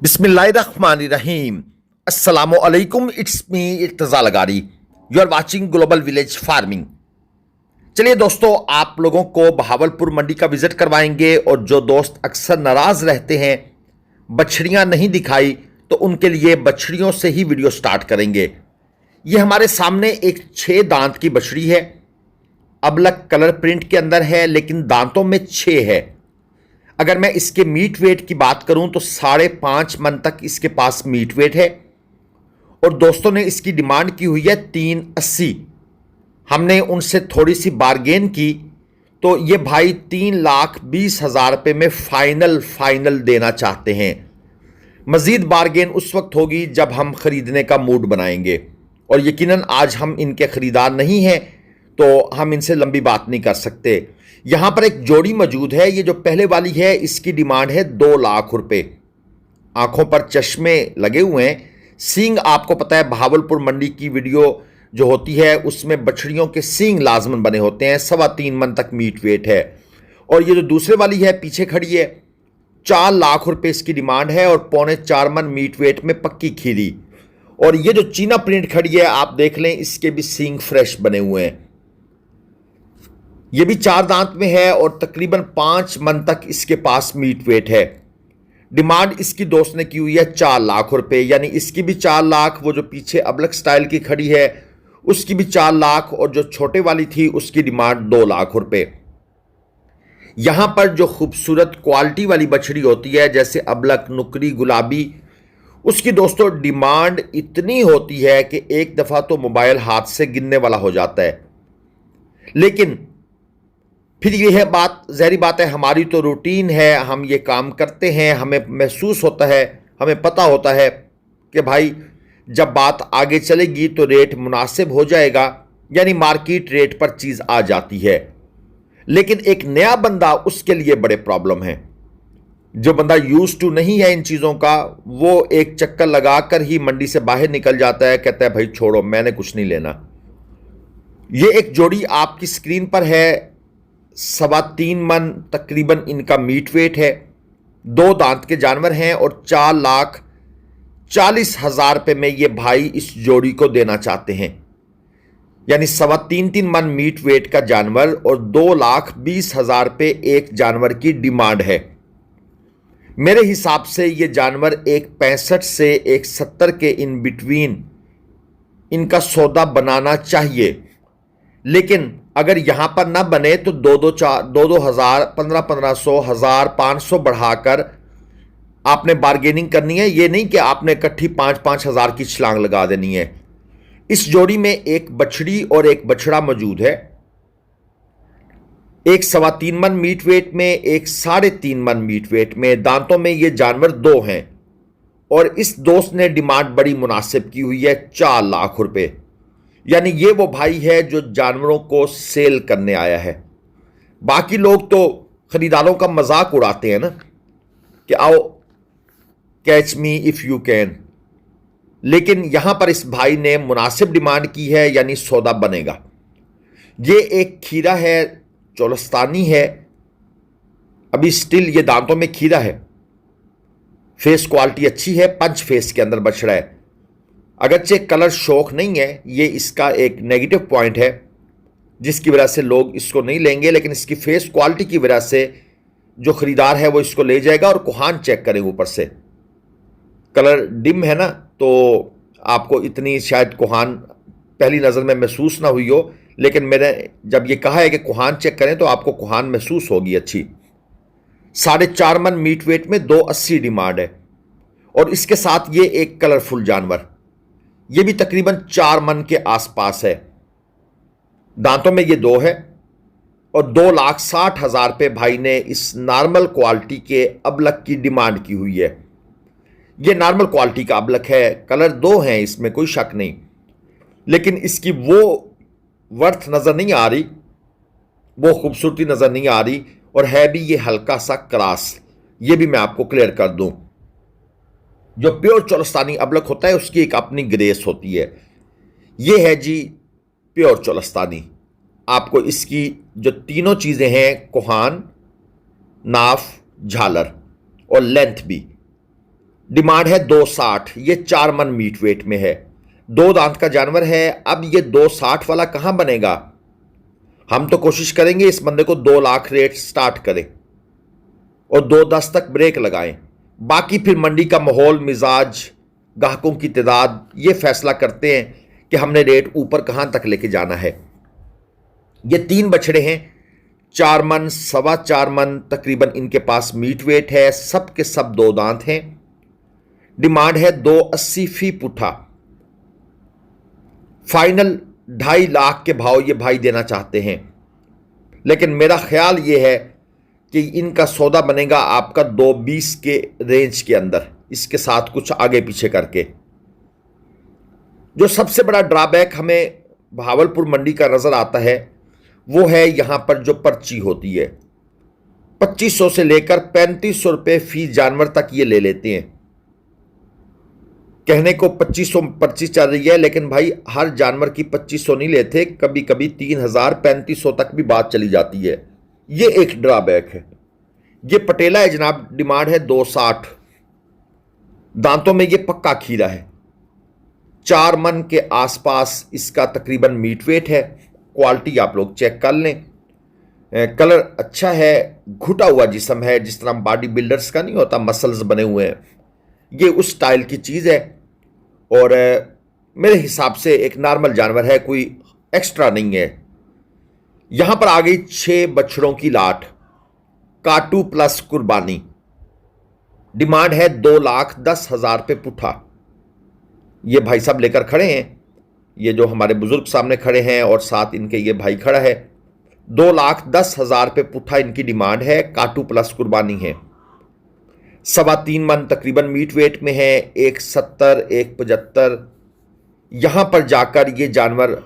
बिस्मिल्लाहिर्रहमानिर्रहीम। अस्सलामु अलैकुम। It's me Irtaza Lagari. You are watching global village farming. चलिए दोस्तों, आप लोगों को बहावलपुर मंडी का विजिट करवाएंगे। और जो दोस्त अक्सर नाराज़ रहते हैं बछड़ियां नहीं दिखाई, तो उनके लिए बछड़ियों से ही वीडियो स्टार्ट करेंगे। ये हमारे सामने एक 6 दांत की बछड़ी है। अबलक कलर प्रिंट के अंदर है, लेकिन दांतों में 6 है। अगर मैं इसके मीट वेट की बात करूं तो 5.5 मन तक इसके पास मीट वेट है। और दोस्तों ने इसकी डिमांड की हुई है 380। हमने उनसे थोड़ी सी बार्गेन की, तो ये भाई 3,20,000 रुपये में फाइनल देना चाहते हैं। मजीद बार्गेन उस वक्त होगी जब हम खरीदने का मूड बनाएंगे, और यकीनन आज हम इनके खरीदार नहीं हैं, तो हम इनसे लंबी बात नहीं कर सकते। यहां पर एक जोड़ी मौजूद है। ये जो पहले वाली है, इसकी डिमांड है 2 लाख रुपए। आंखों पर चश्मे लगे हुए हैं। सींग, आपको पता है बहावलपुर मंडी की वीडियो जो होती है उसमें बछड़ियों के सींग लाजमन बने होते हैं। 3.25 मन तक मीट वेट है। और ये जो दूसरे वाली है पीछे खड़ी है, 4 लाख रुपए इसकी डिमांड है, और 3.25 मन मीट वेट में पक्की खीरी। और ये जो चीना प्रिंट खड़ी है, आप देख लें, इसके भी सींग फ्रेश बने हुए हैं। ये भी 4 दांत में है और तकरीबन 5 मन तक इसके पास मीट वेट है। डिमांड इसकी दोस्त ने की हुई है 4 लाख रुपए, यानी इसकी भी 4 लाख, वो जो पीछे अबलक स्टाइल की खड़ी है उसकी भी 4 लाख, और जो छोटे वाली थी उसकी डिमांड 2 लाख रुपए। यहां पर जो खूबसूरत क्वालिटी वाली बछड़ी होती है, जैसे अबलक, नुकरी, गुलाबी, उसकी दोस्तों डिमांड इतनी होती है कि एक दफा तो मोबाइल हाथ से गिनने वाला हो जाता है। लेकिन फिर यह है बात, ज़ाहिर बात है, हमारी तो रूटीन है, हम ये काम करते हैं, हमें महसूस होता है, हमें पता होता है कि भाई जब बात आगे चलेगी तो रेट मुनासिब हो जाएगा, यानी मार्केट रेट पर चीज़ आ जाती है। लेकिन एक नया बंदा, उसके लिए बड़े प्रॉब्लम है। जो बंदा यूज टू नहीं है इन चीज़ों का, वो एक चक्कर लगाकर ही मंडी से बाहर निकल जाता है, कहता है भाई छोड़ो, मैंने कुछ नहीं लेना। ये एक जोड़ी आपकी स्क्रीन पर है। 3.25 मन तकरीबन इनका मीट वेट है। 2 दांत के जानवर हैं, और 4,40,000 रुपये में ये भाई इस जोड़ी को देना चाहते हैं। यानी 3.25 मन मीट वेट का जानवर, और 2,20,000 रुपये एक जानवर की डिमांड है। मेरे हिसाब से ये जानवर एक 65 से एक 70 के इन बिटवीन इनका सौदा बनाना चाहिए। लेकिन अगर यहां पर ना बने तो 2-2 हज़ार, 1500, 1,500 बढ़ाकर आपने बार्गेनिंग करनी है। ये नहीं कि आपने इकट्ठी 5-5 हज़ार की छलांग लगा देनी है। इस जोड़ी में एक बछड़ी और एक बछड़ा मौजूद है। एक 3.25 मन मीट वेट में, एक 3.5 मन मीट वेट में। दांतों में ये जानवर 2 हैं, और इस दोस्त ने डिमांड बड़ी मुनासिब की हुई है 4 लाख रुपए। यानी ये वो भाई है जो जानवरों को सेल करने आया है। बाकी लोग तो खरीदारों का मजाक उड़ाते हैं ना कि आओ catch me if you can, लेकिन यहां पर इस भाई ने मुनासिब डिमांड की है, यानी सौदा बनेगा। ये एक खीरा है, चोलस्तानी है, अभी स्टिल ये दांतों में खीरा है। फेस क्वालिटी अच्छी है, पंच फेस के अंदर बछड़ा है। अगरचे कलर शौक नहीं है, ये इसका एक नेगेटिव पॉइंट है जिसकी वजह से लोग इसको नहीं लेंगे, लेकिन इसकी फेस क्वालिटी की वजह से जो खरीदार है वो इसको ले जाएगा। और कुहान चेक करें, ऊपर से कलर डिम है ना, तो आपको इतनी शायद कुहान पहली नज़र में महसूस ना हुई हो, लेकिन मैंने जब ये कहा है कि कुहान चेक करें तो आपको कुहान महसूस होगी अच्छी। 4.5 मन मीट वेट में 280 डिमांड है। और इसके साथ ये एक कलरफुल जानवर, ये भी तकरीबन 4 मन के आसपास है। दांतों में ये 2 है, और 2,60,000 रुपये भाई ने इस नॉर्मल क्वालिटी के अबलक की डिमांड की हुई है। ये नॉर्मल क्वालिटी का अबलक है, कलर 2 हैं, इसमें कोई शक नहीं, लेकिन इसकी वो वर्थ नज़र नहीं आ रही, वो खूबसूरती नज़र नहीं आ रही। और है भी ये हल्का सा क्रास, ये भी मैं आपको क्लियर कर दूं। जो प्योर चोलस्तानी अबलक होता है उसकी एक अपनी ग्रेस होती है। ये है जी प्योर चोलस्तानी। आपको इसकी जो तीनों चीज़ें हैं, कोहान, नाफ, झालर और लेंथ भी, डिमांड है 260। ये 4 मन मीट वेट में है, 2 दांत का जानवर है। अब ये 260 वाला कहां बनेगा? हम तो कोशिश करेंगे इस बंदे को 2 लाख रेट स्टार्ट करें और 210 तक ब्रेक लगाएं। बाकी फिर मंडी का माहौल, मिजाज, ग्राहकों की तादाद ये फैसला करते हैं कि हमने रेट ऊपर कहां तक लेके जाना है। ये 3 बछड़े हैं, 4 मन, 4.25 मन तकरीबन इनके पास मीट वेट है। सब के सब 2 दांत हैं। डिमांड है 280 फी पुठा। फाइनल 2.5 लाख के भाव ये भाई देना चाहते हैं, लेकिन मेरा ख्याल ये है कि इनका सौदा बनेगा आपका 220 के रेंज के अंदर, इसके साथ कुछ आगे पीछे करके। जो सबसे बड़ा ड्रॉबैक हमें भावलपुर मंडी का नजर आता है वो है यहां पर जो पर्ची होती है, 2500 से लेकर 3500 रुपये फी जानवर तक ये ले लेते हैं। कहने को 2500 पर्ची चल रही है, लेकिन भाई हर जानवर की 2500 नहीं लेते, कभी कभी 3000 3500 तक भी बात चली जाती है। ये एक ड्रॉबैक है। ये पटेला है जनाब, डिमांड है 260। दांतों में ये पक्का खीरा है, 4 मन के आसपास इसका तकरीबन मीट वेट है। क्वालिटी आप लोग चेक कर लें, कलर अच्छा है, घुटा हुआ जिस्म है, जिस तरह बॉडी बिल्डर्स का नहीं होता, मसल्स बने हुए हैं, ये उस स्टाइल की चीज़ है। और मेरे हिसाब से एक नॉर्मल जानवर है, कोई एक्स्ट्रा नहीं है। यहां पर आ गई 6 बछड़ों की लाट, काटू प्लस कुर्बानी। डिमांड है 2,10,000 रुपये पुठा। ये भाई साहब लेकर खड़े हैं, ये जो हमारे बुजुर्ग सामने खड़े हैं और साथ इनके ये भाई खड़ा है। 2,10,000 रुपये पुठा इनकी डिमांड है, काटू प्लस कुर्बानी है। 3.25 मन तकरीबन मीट वेट में है, 170 175। यहां पर जाकर ये जानवर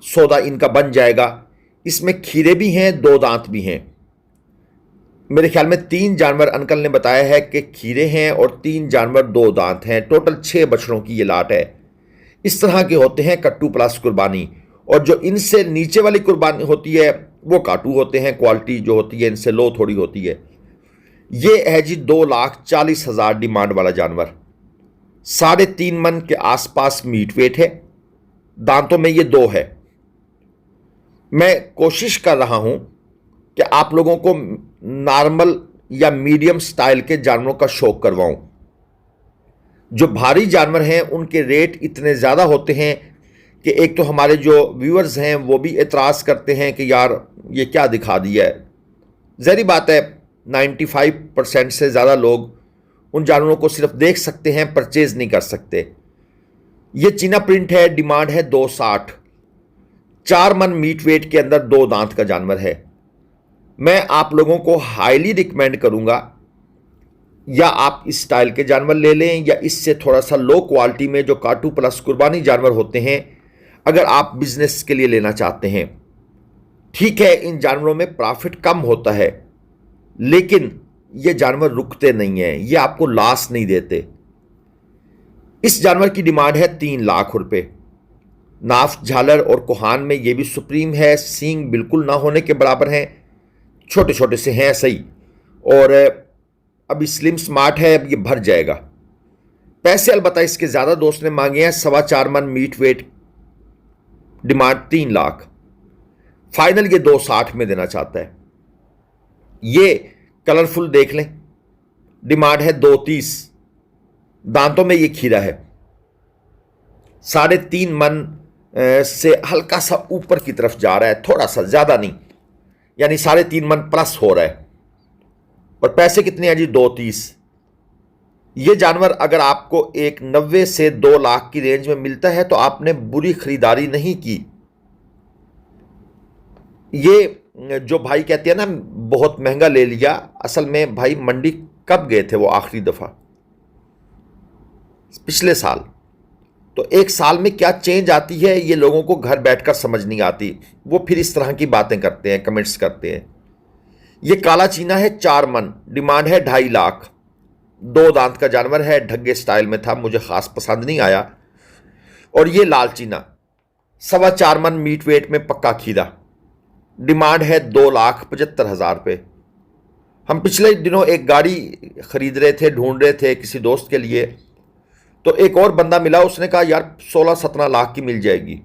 सौदा इनका बन जाएगा। इसमें खीरे भी हैं, 2 दांत भी हैं। मेरे ख्याल में 3 जानवर अंकल ने बताया है कि खीरे हैं और 3 जानवर 2 दांत हैं। टोटल 6 बछड़ों की ये लाट है। इस तरह के होते हैं कट्टू प्लस कुर्बानी, और जो इनसे नीचे वाली कुर्बानी होती है वो काटू होते हैं। क्वालिटी जो होती है इनसे लो थोड़ी होती है। ये है जी 2,40,000 डिमांड वाला जानवर, 3.5 मन के आसपास मीट वेट है, दांतों में ये 2 है। मैं कोशिश कर रहा हूं कि आप लोगों को नॉर्मल या मीडियम स्टाइल के जानवरों का शौक करवाऊं। जो भारी जानवर हैं उनके रेट इतने ज़्यादा होते हैं कि एक तो हमारे जो व्यूअर्स हैं वो भी एतराज़ करते हैं कि यार ये क्या दिखा दिया है। ज़ाहिर बात है 95% से ज़्यादा लोग उन जानवरों को सिर्फ देख सकते हैं, परचेज नहीं कर सकते। ये चीना प्रिंट है, डिमांड है 260। 4 मन मीट वेट के अंदर 2 दांत का जानवर है। मैं आप लोगों को हाईली रिकमेंड करूंगा, या आप इस स्टाइल के जानवर ले लें या इससे थोड़ा सा लो क्वालिटी में जो काटू प्लस कुर्बानी जानवर होते हैं, अगर आप बिजनेस के लिए लेना चाहते हैं। ठीक है, इन जानवरों में प्रॉफिट कम होता है, लेकिन ये जानवर रुकते नहीं हैं, ये आपको लॉस नहीं देते। इस जानवर की डिमांड है 3 लाख रुपए। नाफ, झालर और कोहान में ये भी सुप्रीम है। सींग बिल्कुल ना होने के बराबर हैं, छोटे छोटे से हैं सही, और अभी स्लिम स्मार्ट है, अब ये भर जाएगा। पैसे अलबत्ता इसके ज़्यादा दोस्त ने मांगे हैं, 4.25 मन meat weight, demand 3 lakh. Final ये 260 में देना चाहता है। ये कलरफुल देख लें, डिमांड है 230। दांतों में ये खीरा है, 3.5 मन से हल्का सा ऊपर की तरफ जा रहा है, थोड़ा सा, ज़्यादा नहीं, यानी 3.5 मन प्लस हो रहा है। और पैसे कितने हैं जी? 230। ये जानवर अगर आपको एक 90 से 2 लाख की रेंज में मिलता है तो आपने बुरी खरीदारी नहीं की। ये जो भाई कहते हैं ना बहुत महंगा ले लिया, असल में भाई मंडी कब गए थे वो आखिरी दफा? पिछले साल। तो एक साल में क्या चेंज आती है ये लोगों को घर बैठकर समझ नहीं आती। वो फिर इस तरह की बातें करते हैं, कमेंट्स करते हैं। ये काला चीना है, 4 मन, डिमांड है 2.5 लाख। 2 दांत का जानवर है, ढग्गे स्टाइल में था, मुझे खास पसंद नहीं आया। और ये लाल चीना 4.25 मन मीट वेट में, पक्का खीरा, डिमांड है 2,75,000 रुपये। हम पिछले दिनों एक गाड़ी खरीद रहे थे, ढूंढ रहे थे किसी दोस्त के लिए, तो एक और बंदा मिला, उसने कहा यार 16-17 लाख की मिल जाएगी।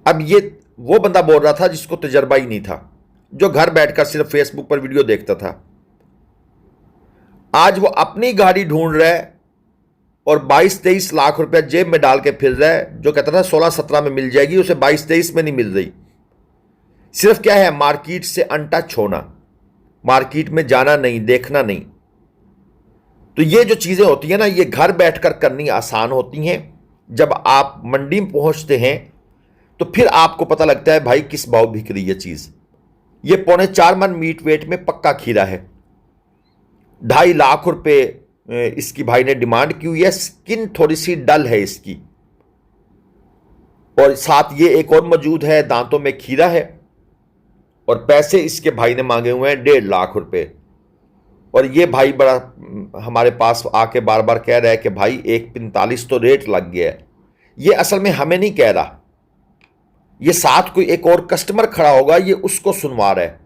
अब ये वो बंदा बोल रहा था जिसको तजर्बा ही नहीं था, जो घर बैठकर सिर्फ फेसबुक पर वीडियो देखता था। आज वो अपनी गाड़ी ढूंढ रहा है और 22-23 लाख रुपया जेब में डाल के फिर रहा है। जो कहता था 16-17 में मिल जाएगी, उसे 22-23 में नहीं मिल रही। सिर्फ क्या है, मार्केट से अनटच होना, मार्केट में जाना नहीं, देखना नहीं। तो ये जो चीजें होती हैं ना, ये घर बैठकर करनी आसान होती हैं। जब आप मंडी में पहुंचते हैं तो फिर आपको पता लगता है भाई किस भाव बिक रही है चीज। ये 4.25 मन मीट वेट में पक्का खीरा है, 2.5 लाख रुपए इसकी भाई ने डिमांड की हुई है। स्किन थोड़ी सी डल है इसकी, और साथ ये एक और मौजूद है, दांतों में खीरा है, और पैसे इसके भाई ने मांगे हुए हैं 1.5 लाख रुपए। और ये भाई बड़ा हमारे पास आके बार बार कह रहा है कि भाई 1.45 तो रेट लग गया है। ये असल में हमें नहीं कह रहा, ये साथ कोई एक और कस्टमर खड़ा होगा, ये उसको सुनवा रहा है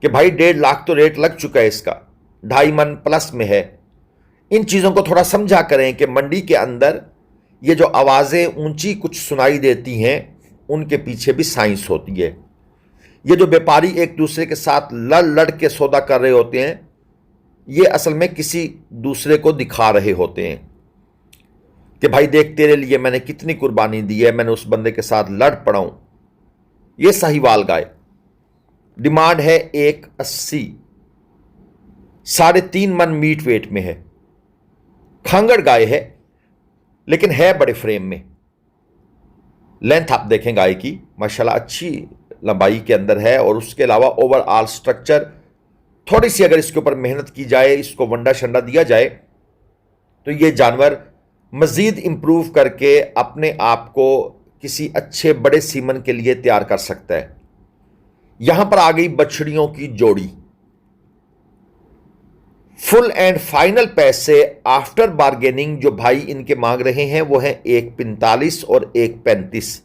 कि भाई 1.5 लाख तो रेट लग चुका है इसका, 2.5 मन प्लस में है। इन चीज़ों को थोड़ा समझा करें कि मंडी के अंदर ये जो आवाज़ें ऊंची कुछ सुनाई देती हैं, उनके पीछे भी साइंस होती है। ये जो व्यापारी एक दूसरे के साथ लड़ लड़ के सौदा कर रहे होते हैं, ये असल में किसी दूसरे को दिखा रहे होते हैं कि भाई देख तेरे लिए मैंने कितनी कुर्बानी दी है, मैंने उस बंदे के साथ लड़ पड़ा हूं। ये साहिवाल गाय डिमांड है 1.80, 3.5 मन मीट वेट में है। खांगड़ गाय है लेकिन है बड़े फ्रेम में। लेंथ आप देखें गाय की, माशाल्लाह अच्छी लंबाई के अंदर है। और उसके अलावा ओवरऑल स्ट्रक्चर, थोड़ी सी अगर इसके ऊपर मेहनत की जाए, इसको वंडा शंडा दिया जाए, तो ये जानवर मज़ीद इंप्रूव करके अपने आप को किसी अच्छे बड़े सीमन के लिए तैयार कर सकता है। यहां पर आ गई बछड़ियों की जोड़ी। फुल एंड फाइनल पैसे आफ्टर बार्गेनिंग जो भाई इनके मांग रहे हैं वो है 1.45 और 1.35।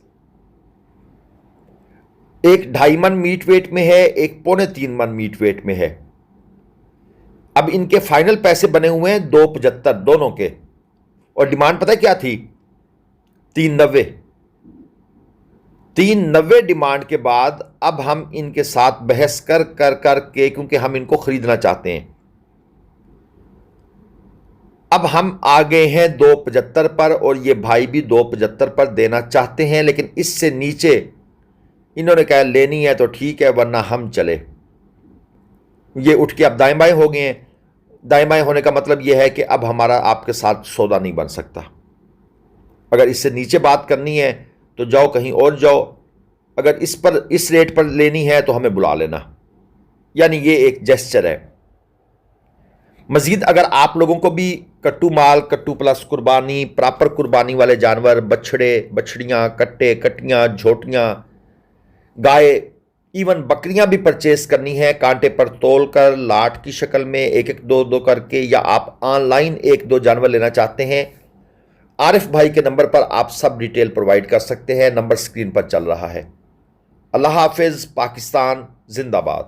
एक 2.5 मन मीट वेट में है, एक 3.25 मन मीट वेट में है। अब इनके फाइनल पैसे बने हुए हैं 2.75 दोनों के, और डिमांड पता है क्या थी? 3.90। 3.90 डिमांड के बाद अब हम इनके साथ बहस कर कर कर के, क्योंकि हम इनको खरीदना चाहते हैं, अब हम आ गए हैं 2.75 पर, और ये भाई भी 2.75 पर देना चाहते हैं। लेकिन इससे नीचे इन्होंने कहा लेनी है तो ठीक है, वरना हम चले। ये उठ के अब दाएं बाएं हो गए हैं। दाएं बाएं होने का मतलब यह है कि अब हमारा आपके साथ सौदा नहीं बन सकता। अगर इससे नीचे बात करनी है तो जाओ कहीं और जाओ, अगर इस रेट पर लेनी है तो हमें बुला लेना। यानी ये एक जेस्चर है। मजीद अगर आप लोगों को भी कट्टू माल, कट्टू प्लस कुर्बानी, प्रॉपर कुर्बानी वाले जानवर, बछड़े, बछड़ियाँ, कट्टे, कट्टियाँ, झोटियाँ, गाय, इवन बकरियां भी परचेस करनी है, कांटे पर तोल कर लाट की शक्ल में एक एक दो दो करके, या आप ऑनलाइन 1-2 जानवर लेना चाहते हैं, आरिफ भाई के नंबर पर आप सब डिटेल प्रोवाइड कर सकते हैं। नंबर स्क्रीन पर चल रहा है। अल्लाह हाफिज। पाकिस्तान जिंदाबाद।